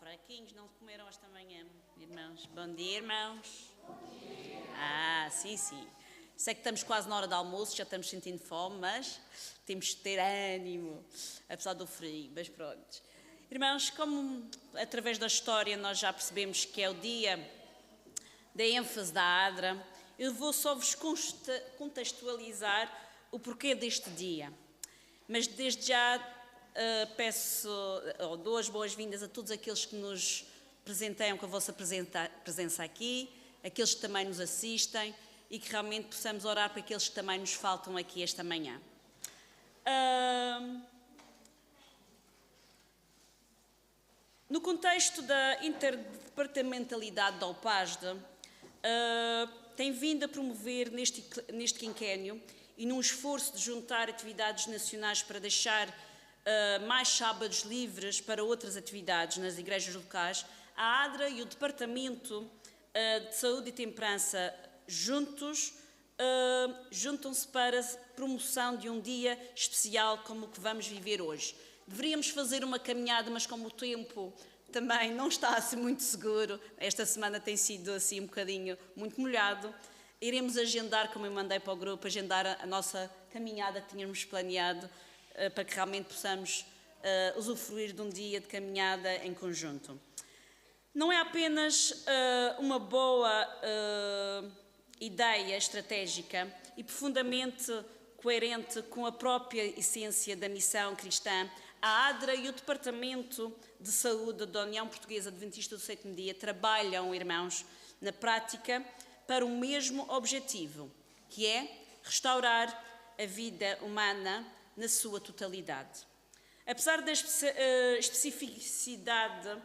fraquinhos, não comeram esta manhã, irmãos? Bom dia, irmãos. Bom dia. Sim. Sei que estamos quase na hora do almoço, já estamos sentindo fome, mas temos de ter ânimo, apesar do frio, mas pronto. Irmãos, como através da história nós já percebemos que é o dia da ênfase da ADRA, eu vou só vos contextualizar o porquê deste dia. Mas desde já dou as boas-vindas a todos aqueles que nos presenteiam com a vossa presença aqui, aqueles que também nos assistem e que realmente possamos orar para aqueles que também nos faltam aqui esta manhã. No contexto da interdepartamentalidade da OPASDE, tem vindo a promover neste quinquênio e num esforço de juntar atividades nacionais para deixar mais sábados livres para outras atividades nas igrejas locais, a ADRA e o Departamento de Saúde e Temperança juntam-se para a promoção de um dia especial como o que vamos viver hoje. Deveríamos fazer uma caminhada, mas como o tempo também não está assim muito seguro, esta semana tem sido assim um bocadinho muito molhado, iremos agendar, como eu mandei para o grupo, agendar a nossa caminhada que tínhamos planeado para que realmente possamos usufruir de um dia de caminhada em conjunto. Não é apenas uma boa ideia estratégica e profundamente coerente com a própria essência da missão cristã, a ADRA e o Departamento de Saúde da União Portuguesa Adventista do Sétimo Dia trabalham, irmãos, na prática para o mesmo objetivo, que é restaurar a vida humana na sua totalidade. Apesar da especificidade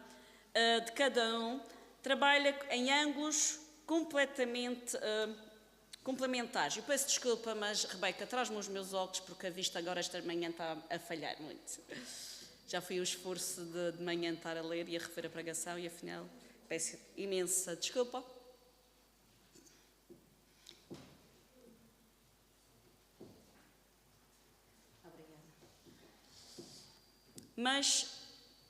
de cada um, trabalha em ângulos completamente complementares. Eu peço desculpa, mas, Rebeca, traz-me os meus óculos porque a vista agora esta manhã está a falhar muito. Já foi o esforço de manhã estar a ler e a rever a pregação e, afinal, peço imensa desculpa. Obrigada. Mas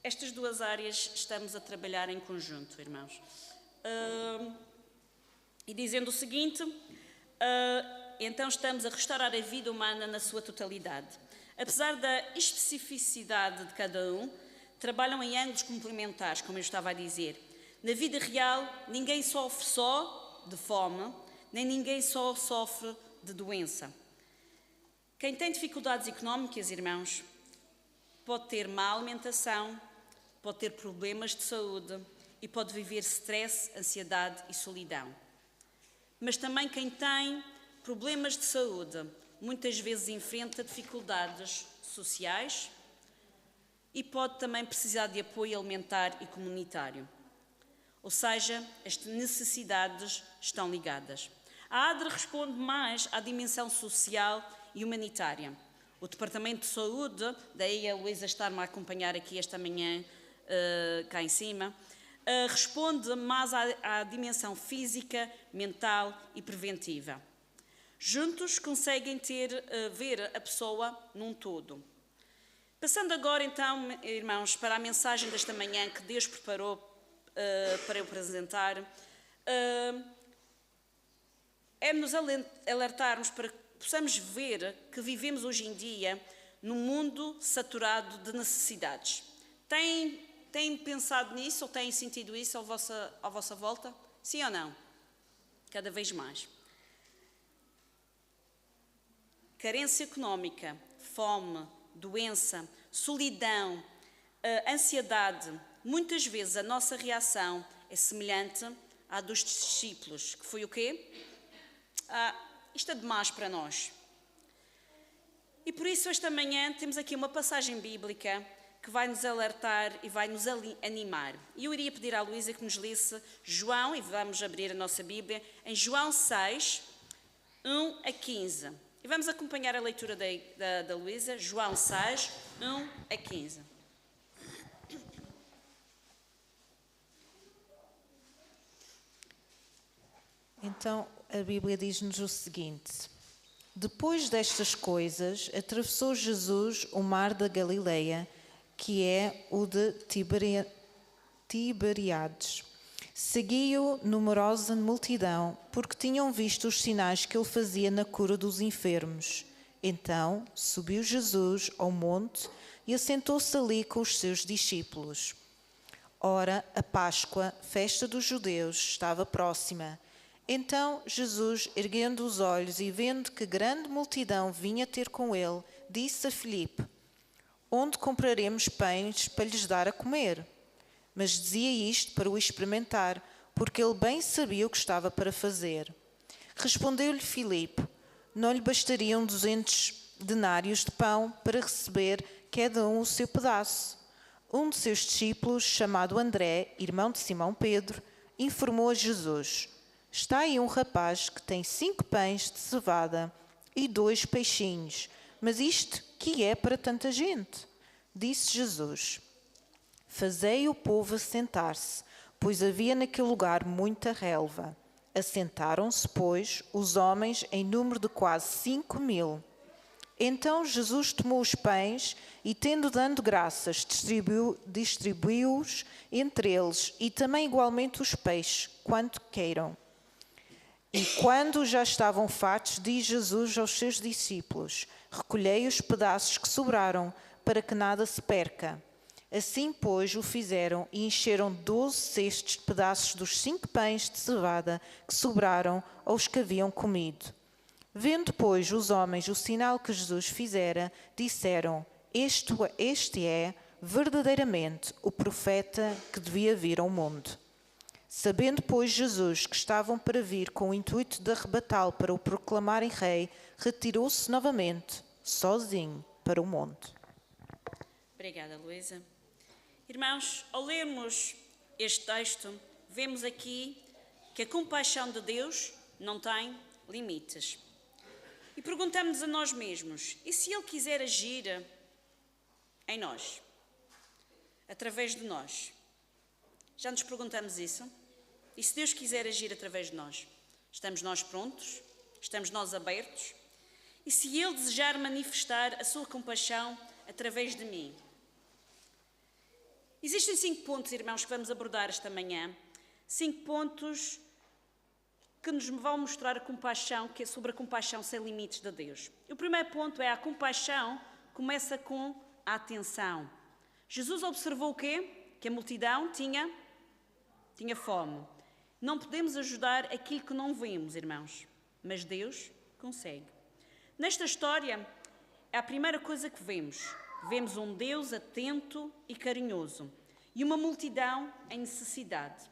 estas duas áreas estamos a trabalhar em conjunto, irmãos. E dizendo o seguinte, então estamos a restaurar a vida humana na sua totalidade. Apesar da especificidade de cada um, trabalham em ângulos complementares, como eu estava a dizer. Na vida real, ninguém sofre só de fome, nem ninguém só sofre de doença. Quem tem dificuldades económicas, irmãos, pode ter má alimentação, pode ter problemas de saúde e pode viver stress, ansiedade e solidão. Mas também quem tem problemas de saúde muitas vezes enfrenta dificuldades sociais e pode também precisar de apoio alimentar e comunitário. Ou seja, as necessidades estão ligadas. A ADRA responde mais à dimensão social e humanitária. O Departamento de Saúde, daí a Luísa estar-me a acompanhar aqui esta manhã, cá em cima, responde mais à dimensão física, mental e preventiva. Juntos conseguem ver a pessoa num todo. Passando agora então, irmãos, para a mensagem desta manhã que Deus preparou para eu apresentar, é nos alertarmos para que possamos ver que vivemos hoje em dia num mundo saturado de necessidades. Têm pensado nisso ou têm sentido isso à vossa volta? Sim ou não? Cada vez mais. Carência económica, fome, doença, solidão, ansiedade. Muitas vezes a nossa reação é semelhante à dos discípulos, que foi o quê? Isto é demais para nós. E por isso esta manhã temos aqui uma passagem bíblica que vai nos alertar e vai nos animar. E eu iria pedir à Luísa que nos lesse João, e vamos abrir a nossa Bíblia, em João 6, 1 a 15. E vamos acompanhar a leitura da Luísa, João 6, 1 a 15. Então, a Bíblia diz-nos o seguinte: depois destas coisas, atravessou Jesus o mar da Galileia, que é o de Tiberíades. Seguia-o numerosa multidão, porque tinham visto os sinais que ele fazia na cura dos enfermos. Então subiu Jesus ao monte e assentou-se ali com os seus discípulos. Ora, a Páscoa, festa dos judeus, estava próxima. Então Jesus, erguendo os olhos e vendo que grande multidão vinha ter com ele, disse a Filipe: Onde compraremos pães para lhes dar a comer? Mas dizia isto para o experimentar, porque ele bem sabia o que estava para fazer. Respondeu-lhe Filipe: Não lhe bastariam 200 denários de pão para receber cada um o seu pedaço? Um de seus discípulos, chamado André, irmão de Simão Pedro, informou a Jesus: Está aí um rapaz que tem 5 pães de cevada e 2 peixinhos, mas isto que é para tanta gente? Disse Jesus: Fazei o povo assentar-se, pois havia naquele lugar muita relva. Assentaram-se, pois, os homens em número de quase 5.000. Então Jesus tomou os pães e, tendo dado graças, distribuiu-os entre eles, e também igualmente os peixes, quanto queiram. E quando já estavam fartos, diz Jesus aos seus discípulos: Recolhei os pedaços que sobraram, para que nada se perca. Assim, pois, o fizeram e encheram 12 cestos de pedaços dos 5 pães de cevada que sobraram aos que haviam comido. Vendo, pois, os homens o sinal que Jesus fizera, disseram: Este é verdadeiramente o profeta que devia vir ao mundo. Sabendo, pois, Jesus que estavam para vir com o intuito de arrebatá-lo para o proclamarem rei, retirou-se novamente, sozinho, para o monte. Obrigada, Luísa. Irmãos, ao lermos este texto, vemos aqui que a compaixão de Deus não tem limites. E perguntamos a nós mesmos: e se Ele quiser agir em nós? Através de nós? Já nos perguntamos isso? E se Deus quiser agir através de nós? Estamos nós prontos? Estamos nós abertos? E se Ele desejar manifestar a sua compaixão através de mim? Existem 5 pontos, irmãos, que vamos abordar esta manhã. 5 pontos que nos vão mostrar a compaixão, que é sobre a compaixão sem limites de Deus. O primeiro ponto é: a compaixão começa com a atenção. Jesus observou o quê? Que a multidão tinha fome. Não podemos ajudar aquilo que não vemos, irmãos, mas Deus consegue. Nesta história, é a primeira coisa que vemos. Vemos um Deus atento e carinhoso e uma multidão em necessidade.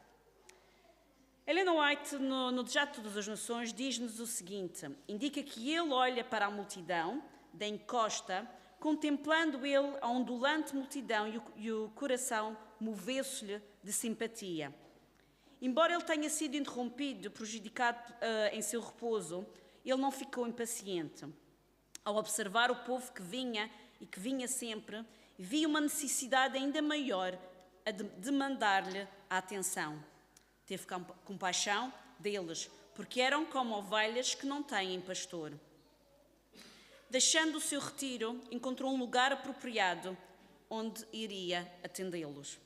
Ellen White, no Desejo de Todas as Nações, diz-nos o seguinte: indica que ele olha para a multidão da encosta, contemplando ele a ondulante multidão, e o coração moveu-se-lhe de simpatia. Embora ele tenha sido interrompido, prejudicado em seu repouso, ele não ficou impaciente. Ao observar o povo que vinha e que vinha sempre, via uma necessidade ainda maior a demandar-lhe a atenção. Teve compaixão deles, porque eram como ovelhas que não têm pastor. Deixando o seu retiro, encontrou um lugar apropriado onde iria atendê-los.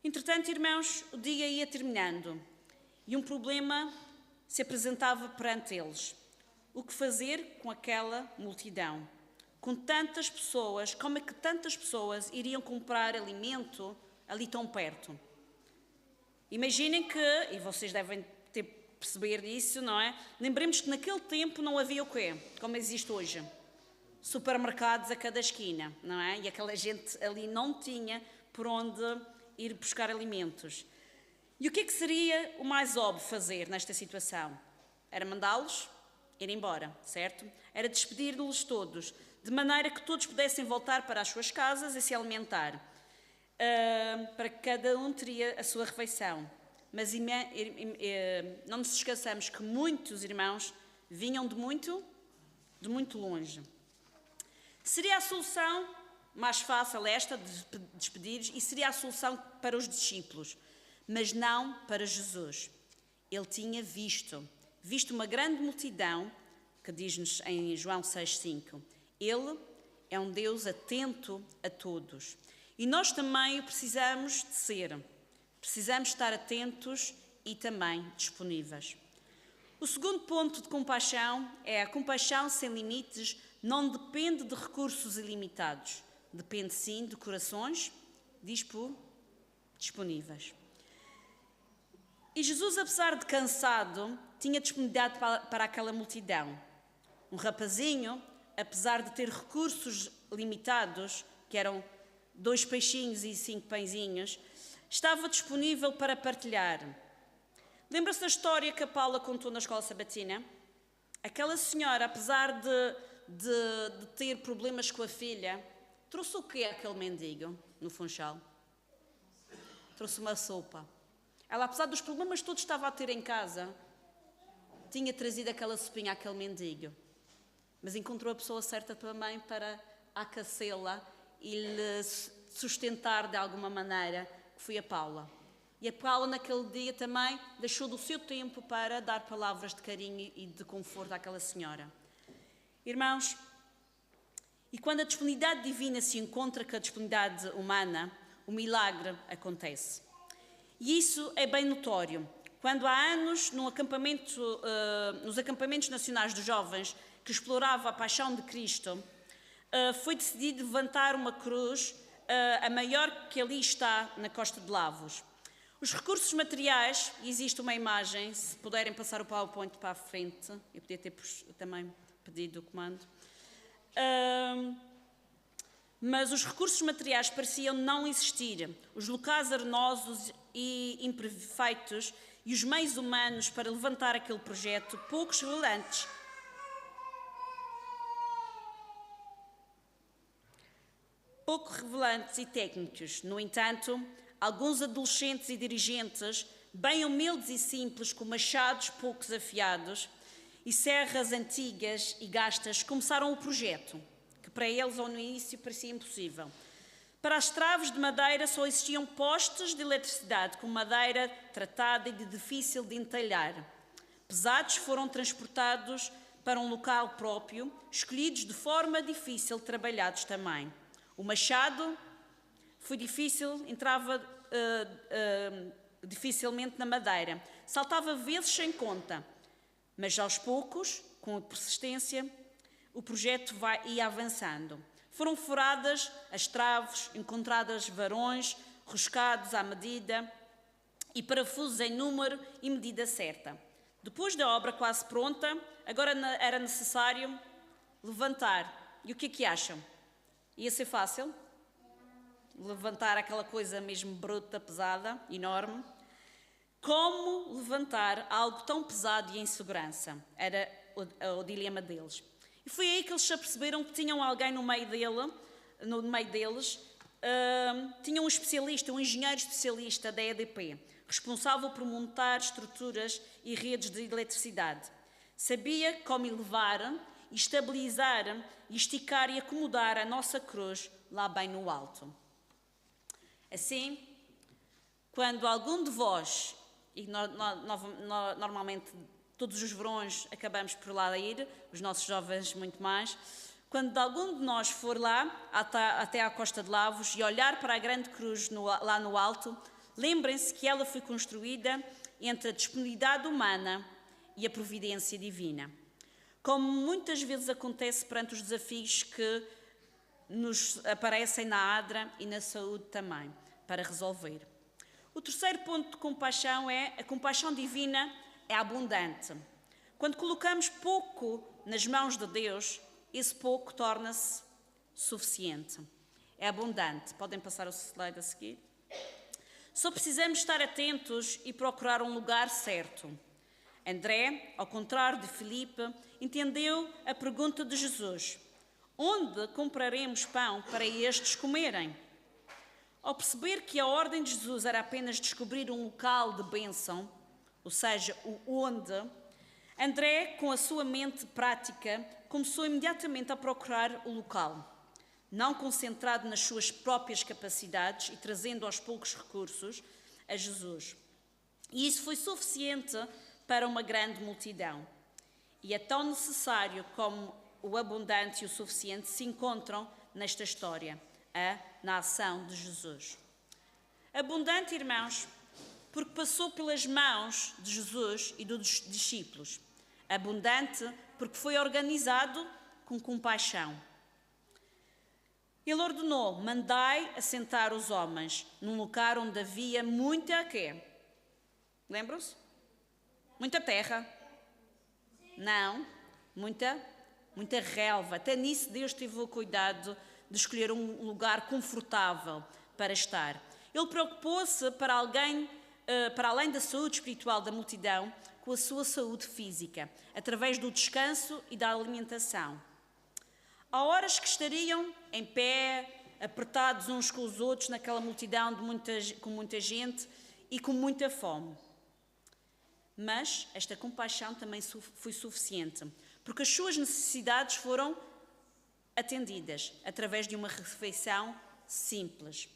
Entretanto, irmãos, o dia ia terminando e um problema se apresentava perante eles. O que fazer com aquela multidão? Com tantas pessoas, como é que tantas pessoas iriam comprar alimento ali tão perto? Imaginem que, e vocês devem perceber isso, não é? Lembremos que naquele tempo não havia o quê? Como existe hoje. Supermercados a cada esquina, não é? E aquela gente ali não tinha por onde ir buscar alimentos. E o que é que seria o mais óbvio fazer nesta situação? Era mandá-los ir embora, certo? Era despedir-los todos, de maneira que todos pudessem voltar para as suas casas e se alimentar. Para que cada um teria a sua refeição. Mas não nos esqueçamos que muitos irmãos vinham de muito longe. Seria a solução mais fácil esta de despedir, e seria a solução para os discípulos, mas não para Jesus. Ele tinha visto uma grande multidão, que diz-nos em João 6,5. Ele é um Deus atento a todos. E nós também o precisamos de ser. Precisamos estar atentos e também disponíveis. O segundo ponto de compaixão é a compaixão sem limites não depende de recursos ilimitados. Depende sim de corações disponíveis. E Jesus, apesar de cansado, tinha disponibilidade para aquela multidão. Um rapazinho, apesar de ter recursos limitados, que eram 2 peixinhos e 5 pãezinhos, estava disponível para partilhar. Lembra-se da história que a Paula contou na escola sabatina? Aquela senhora, apesar de ter problemas com a filha, trouxe o quê àquele mendigo no Funchal? Trouxe uma sopa. Ela, apesar dos problemas todos que estava a ter em casa, tinha trazido aquela sopinha àquele mendigo. Mas encontrou a pessoa certa também para aquecê-la e lhe sustentar de alguma maneira, que foi a Paula. E a Paula, naquele dia também, deixou do seu tempo para dar palavras de carinho e de conforto àquela senhora. Irmãos, e quando a disponibilidade divina se encontra com a disponibilidade humana, o milagre acontece. E isso é bem notório. Quando há anos, nos acampamentos nacionais dos jovens, que explorava a paixão de Cristo, foi decidido levantar uma cruz, a maior que ali está, na Costa de Lavos. Os recursos materiais, e existe uma imagem, se puderem passar o PowerPoint para a frente, eu podia ter também pedido o comando, mas os recursos materiais pareciam não existir. Os locais arenosos e imperfeitos e os meios humanos para levantar aquele projeto, poucos revelantes e técnicos. No entanto, alguns adolescentes e dirigentes, bem humildes e simples, com machados poucos afiados e serras antigas e gastas, começaram o projeto, que para eles ao início parecia impossível. Para as traves de madeira só existiam postes de eletricidade com madeira tratada e difícil de entalhar. Pesados foram transportados para um local próprio, escolhidos de forma difícil, trabalhados também. O machado foi difícil, entrava dificilmente na madeira. Saltava vezes sem conta, mas aos poucos, com a persistência, o projeto ia avançando. Foram furadas as traves, encontradas varões, roscados à medida e parafusos em número e medida certa. Depois da obra quase pronta, agora era necessário levantar. E o que é que acham? Ia ser fácil? Levantar aquela coisa mesmo bruta, pesada, enorme? Como levantar algo tão pesado e em segurança? Era o dilema deles. E foi aí que eles se aperceberam que tinham alguém no meio deles, tinham um especialista, um engenheiro especialista da EDP, responsável por montar estruturas e redes de eletricidade. Sabia como elevar, estabilizar, esticar e acomodar a nossa cruz lá bem no alto. Assim, quando algum de vós, e normalmente todos os verões acabamos por lá ir, os nossos jovens muito mais, quando algum de nós for lá, até à Costa de Lavos, e olhar para a grande cruz lá no alto, lembrem-se que ela foi construída entre a disponibilidade humana e a providência divina. Como muitas vezes acontece perante os desafios que nos aparecem na ADRA e na saúde também, para resolver. O terceiro ponto de compaixão é a compaixão divina é abundante. Quando colocamos pouco nas mãos de Deus, esse pouco torna-se suficiente. É abundante. Podem passar o slide a seguir? Só precisamos estar atentos e procurar um lugar certo. André, ao contrário de Filipe, entendeu a pergunta de Jesus: onde compraremos pão para estes comerem? Ao perceber que a ordem de Jesus era apenas descobrir um local de bênção, ou seja, o onde, André, com a sua mente prática, começou imediatamente a procurar o local, não concentrado nas suas próprias capacidades e trazendo aos poucos recursos a Jesus. E isso foi suficiente para uma grande multidão. E é tão necessário como o abundante e o suficiente se encontram nesta história, na ação de Jesus. Abundante, irmãos, porque passou pelas mãos de Jesus e dos discípulos. Abundante, porque foi organizado com compaixão. Ele ordenou: mandai assentar os homens num lugar onde havia muita quê? Lembram-se? Muita terra? Não, muita relva. Até nisso Deus teve o cuidado de escolher um lugar confortável para estar. Ele preocupou-se para além da saúde espiritual da multidão, com a sua saúde física, através do descanso e da alimentação. Há horas que estariam em pé, apertados uns com os outros, naquela multidão com muita gente e com muita fome. Mas esta compaixão também foi suficiente, porque as suas necessidades foram atendidas através de uma refeição simples.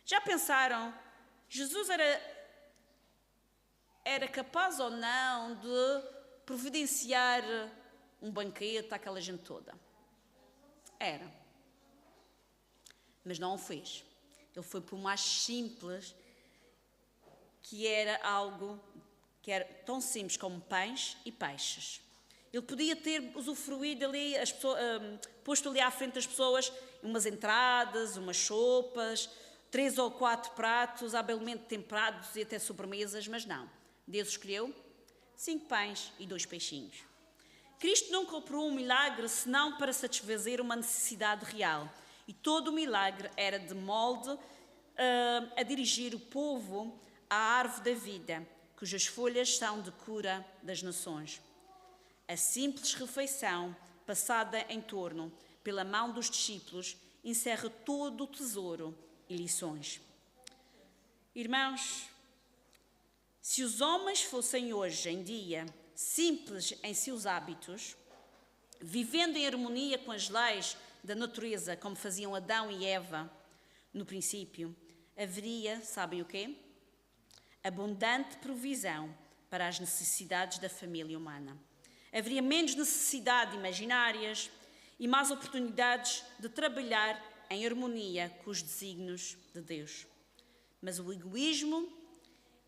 Já pensaram, Jesus era capaz ou não de providenciar um banquete àquela gente toda? Era. Mas não o fez. Ele foi por mais simples, que era algo que era tão simples como pães e peixes. Ele podia ter usufruído ali, posto ali à frente das pessoas umas entradas, umas sopas, 3 ou 4 pratos, habilmente temperados e até sobremesas, mas não. Deus escolheu 5 pães e 2 peixinhos. Cristo nunca operou um milagre senão para satisfazer uma necessidade real. E todo o milagre era de molde a dirigir o povo à árvore da vida, cujas folhas são de cura das nações. A simples refeição, passada em torno pela mão dos discípulos, encerra todo o tesouro e lições. Irmãos, se os homens fossem hoje em dia simples em seus hábitos, vivendo em harmonia com as leis da natureza, como faziam Adão e Eva no princípio, haveria, sabem o quê? Abundante provisão para as necessidades da família humana. Haveria menos necessidade imaginárias e mais oportunidades de trabalhar em harmonia com os desígnios de Deus. Mas o egoísmo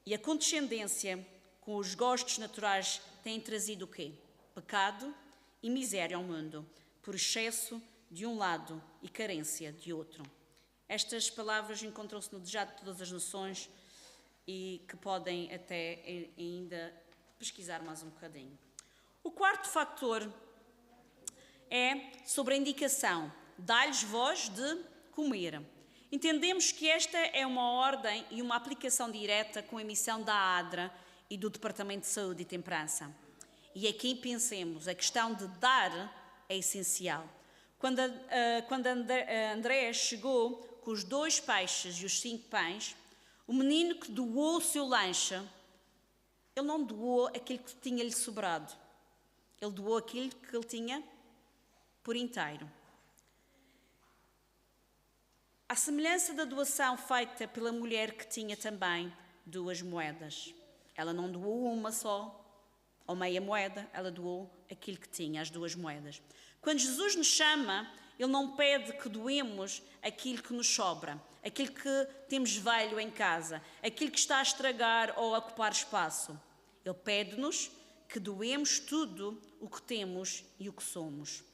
e a condescendência com os gostos naturais têm trazido o quê? Pecado e miséria ao mundo, por excesso de um lado e carência de outro. Estas palavras encontram-se no Desejado de Todas as Nações e que podem até ainda pesquisar mais um bocadinho. O quarto fator é sobre a indicação: dá-lhes voz de comer. Entendemos que esta é uma ordem e uma aplicação direta com a emissão da ADRA e do Departamento de Saúde e Temperança. E aqui pensemos, a questão de dar é essencial. Quando André chegou com os 2 peixes e os 5 pães, o menino que doou o seu lanche, ele não doou aquilo que tinha-lhe sobrado. Ele doou aquilo que ele tinha por inteiro. À semelhança da doação feita pela mulher que tinha também 2 moedas. Ela não doou uma só, ou meia moeda, ela doou aquilo que tinha, as 2 moedas. Quando Jesus nos chama, Ele não pede que doemos aquilo que nos sobra, aquilo que temos velho em casa, aquilo que está a estragar ou a ocupar espaço. Ele pede-nos que doemos tudo o que temos e o que somos.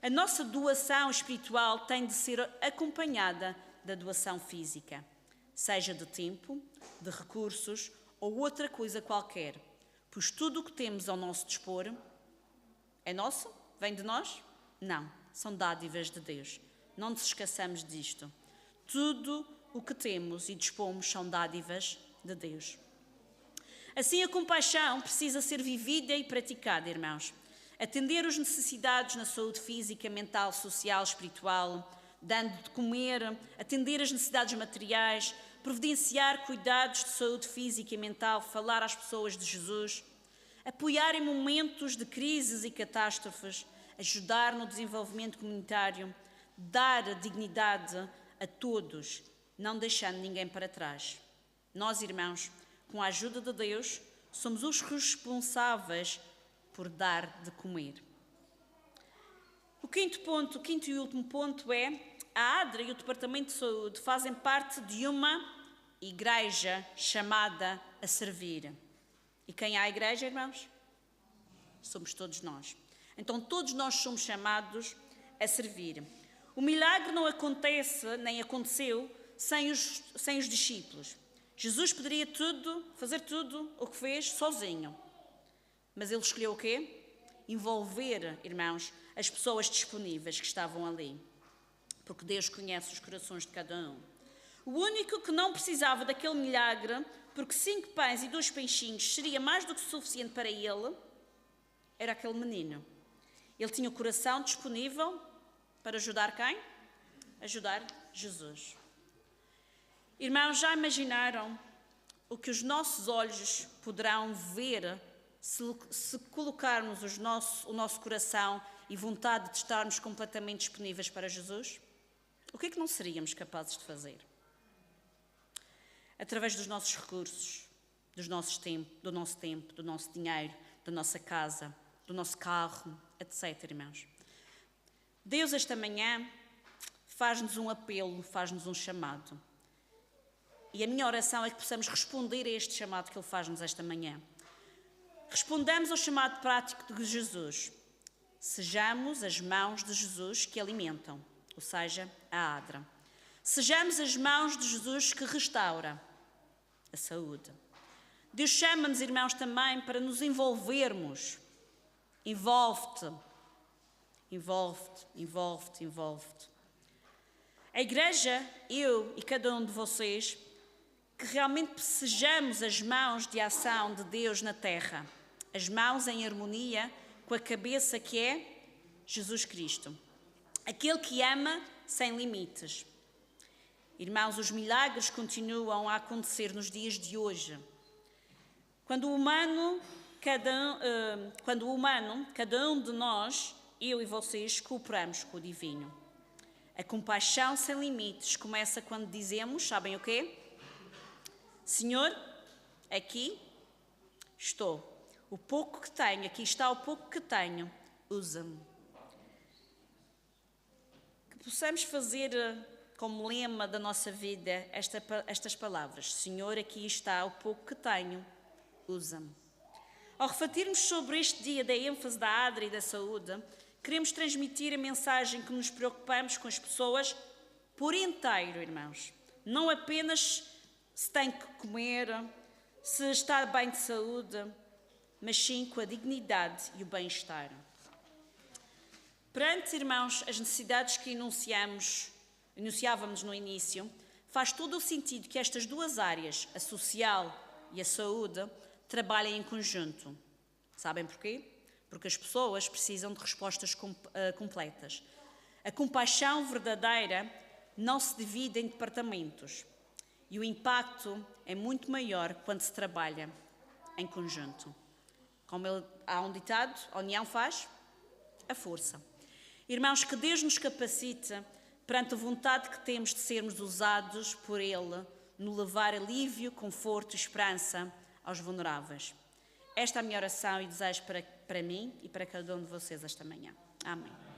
A nossa doação espiritual tem de ser acompanhada da doação física, seja de tempo, de recursos ou outra coisa qualquer, pois tudo o que temos ao nosso dispor é nosso? Vem de nós? Não, são dádivas de Deus. Não nos esqueçamos disto. Tudo o que temos e dispomos são dádivas de Deus. Assim, a compaixão precisa ser vivida e praticada, irmãos. Atender as necessidades na saúde física, mental, social, espiritual, dando de comer, atender as necessidades materiais, providenciar cuidados de saúde física e mental, falar às pessoas de Jesus, apoiar em momentos de crises e catástrofes, ajudar no desenvolvimento comunitário, dar dignidade a todos, não deixando ninguém para trás. Nós, irmãos, com a ajuda de Deus, somos os responsáveis por dar de comer. O quinto e último ponto é: a ADRA e o Departamento de Saúde fazem parte de uma igreja chamada a servir. E quem é a igreja, irmãos? Somos todos nós. Então todos nós somos chamados a servir. O milagre não acontece, nem aconteceu, sem os discípulos. Jesus poderia fazer tudo o que fez sozinho. Mas ele escolheu o quê? Envolver, irmãos, as pessoas disponíveis que estavam ali. Porque Deus conhece os corações de cada um. O único que não precisava daquele milagre, porque 5 pães e 2 peixinhos seria mais do que suficiente para ele, era aquele menino. Ele tinha o coração disponível para ajudar quem? Ajudar Jesus. Irmãos, já imaginaram o que os nossos olhos poderão ver se colocarmos o nosso coração e vontade de estarmos completamente disponíveis para Jesus? O que é que não seríamos capazes de fazer? Através dos nossos recursos, do nosso tempo, do nosso dinheiro, da nossa casa, do nosso carro, etc., irmãos. Deus, esta manhã, faz-nos um apelo, faz-nos um chamado. E a minha oração é que possamos responder a este chamado que Ele faz-nos esta manhã. Respondamos ao chamado prático de Jesus. Sejamos as mãos de Jesus que alimentam, ou seja, a ADRA. Sejamos as mãos de Jesus que restaura a saúde. Deus chama-nos, irmãos, também para nos envolvermos. Envolve-te. Envolve-te, envolve-te, envolve-te. A igreja, eu e cada um de vocês, que realmente sejamos as mãos de ação de Deus na terra. As mãos em harmonia com a cabeça que é Jesus Cristo. Aquele que ama sem limites. Irmãos, os milagres continuam a acontecer nos dias de hoje. Quando o humano, cada um de nós, eu e vocês, cooperamos com o divino. A compaixão sem limites começa quando dizemos, sabem o quê? Senhor, aqui estou. O pouco que tenho, aqui está o pouco que tenho, usa-me. Que possamos fazer como lema da nossa vida estas palavras. Senhor, aqui está o pouco que tenho, usa-me. Ao refletirmos sobre este dia da ênfase da ADRA e da saúde, queremos transmitir a mensagem que nos preocupamos com as pessoas por inteiro, irmãos. Não apenas se tem que comer, se está bem de saúde, mas sim com a dignidade e o bem-estar. Perante, irmãos, as necessidades que enunciávamos no início, faz todo o sentido que estas duas áreas, a social e a saúde, trabalhem em conjunto. Sabem porquê? Porque as pessoas precisam de respostas completas. A compaixão verdadeira não se divide em departamentos e o impacto é muito maior quando se trabalha em conjunto. Como há um ditado, a união faz a força. Irmãos, que Deus nos capacite perante a vontade que temos de sermos usados por Ele no levar alívio, conforto e esperança aos vulneráveis. Esta é a minha oração e desejo para mim e para cada um de vocês esta manhã. Amém.